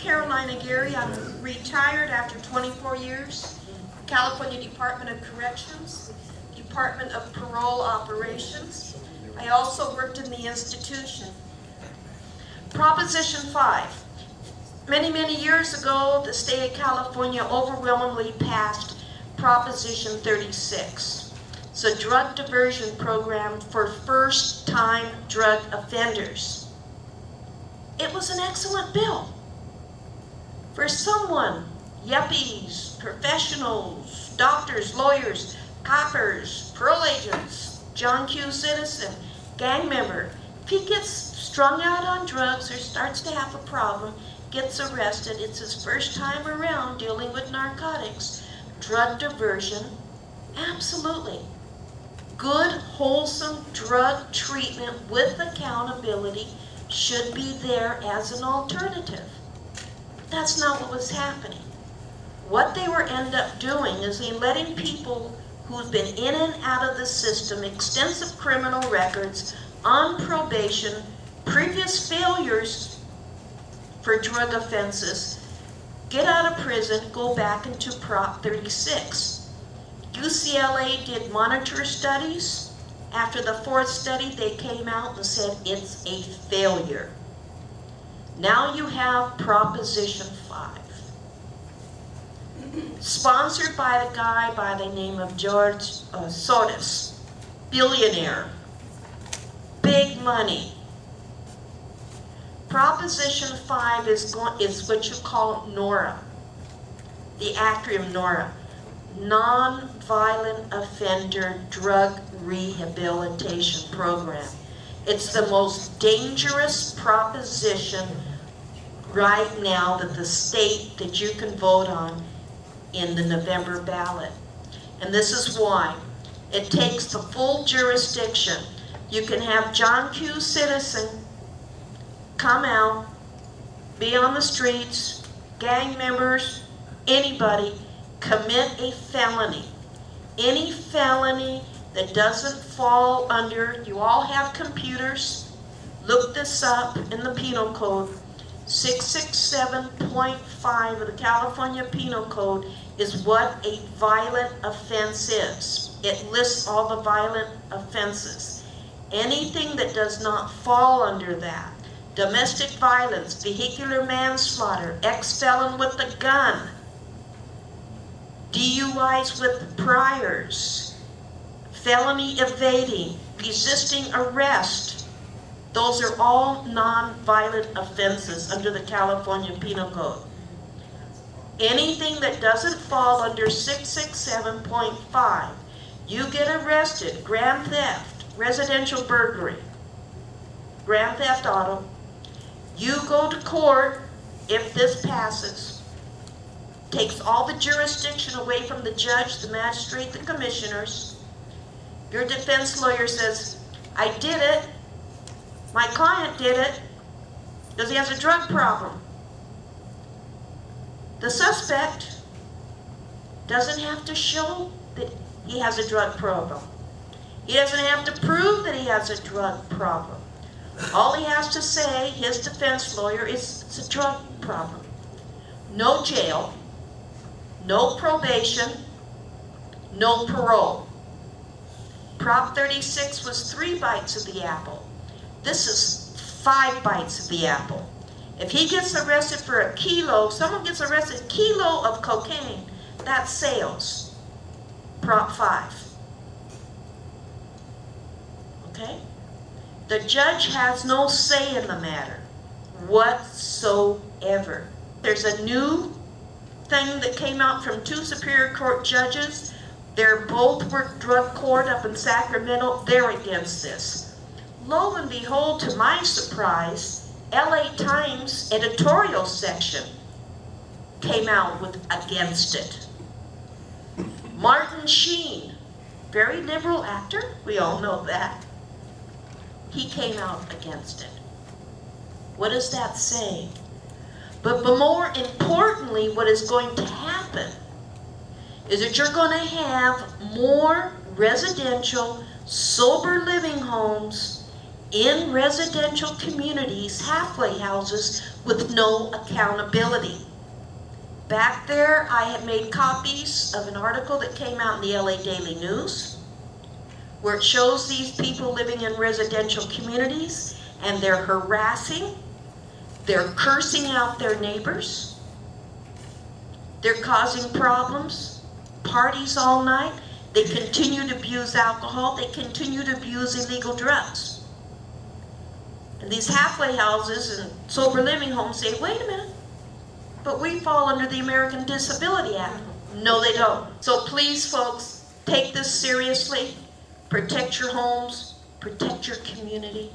Caroline Aguirre. I'm retired after 24 years. California Department of Corrections, Department of Parole Operations. I also worked in the institution. Proposition 5. Many, many years ago, the state of California overwhelmingly passed Proposition 36. It's a drug diversion program for first-time drug offenders. It was an excellent bill. For someone, yuppies, professionals, doctors, lawyers, coppers, parole agents, John Q. citizen, gang member, if he gets strung out on drugs or starts to have a problem, gets arrested, it's his first time around dealing with narcotics, drug diversion, absolutely. Good, wholesome drug treatment with accountability should be there as an alternative. That's not what was happening. What they were end up doing is they letting people who've been in and out of the system, extensive criminal records, on probation, previous failures for drug offenses, get out of prison, go back into Prop 36. UCLA did monitor studies. After the 4th study, they came out and said it's a failure. Now you have Proposition 5. Sponsored by a guy by the name of George Soros, billionaire, big money. Proposition 5 is what you call NORA, the acronym NORA, Non-Violent Offender Drug Rehabilitation Program. It's the most dangerous proposition right now that that you can vote on in the November ballot. And this is why. It takes the full jurisdiction. You can have John Q. citizen come out, be on the streets, gang members, anybody, commit a felony. Any felony that doesn't fall under, you all have computers, look this up in the Penal Code. 667.5 of the California Penal Code is what a violent offense is. It lists all the violent offenses. Anything that does not fall under that, domestic violence, vehicular manslaughter, ex-felon with a gun, DUIs with priors, felony evading, resisting arrest, those are all non-violent offenses under the California Penal Code. Anything that doesn't fall under 667.5, you get arrested, grand theft, residential burglary, grand theft auto, you go to court if this passes, takes all the jurisdiction away from the judge, the magistrate, the commissioners. Your defense lawyer says, I did it. My client did it because he has a drug problem. The suspect doesn't have to show that he has a drug problem. He doesn't have to prove that he has a drug problem. All he has to say, his defense lawyer, is it's a drug problem. No jail, no probation, no parole. Prop 36 was 3 bites of the apple. This is 5 bites of the apple. If he gets arrested for a kilo, someone gets arrested, a kilo of cocaine, that's sales. Prop 5. Okay? The judge has no say in the matter whatsoever. There's a new thing that came out from 2 Superior Court judges. They're both work drug court up in Sacramento. They're against this. Lo and behold, to my surprise, LA Times editorial section came out with against it. Martin Sheen, very liberal actor, we all know that. He came out against it. What does that say? But more importantly, what is going to happen is that you're going to have more residential, sober living homes in residential communities, halfway houses with no accountability. Back there, I have made copies of an article that came out in the LA Daily News, where it shows these people living in residential communities, and they're harassing, they're cursing out their neighbors, they're causing problems, parties all night, they continue to abuse alcohol, they continue to abuse illegal drugs. And these halfway houses and sober living homes say, wait a minute, but we fall under the American Disability Act. No, they don't. So please, folks, take this seriously. Protect your homes, protect your community.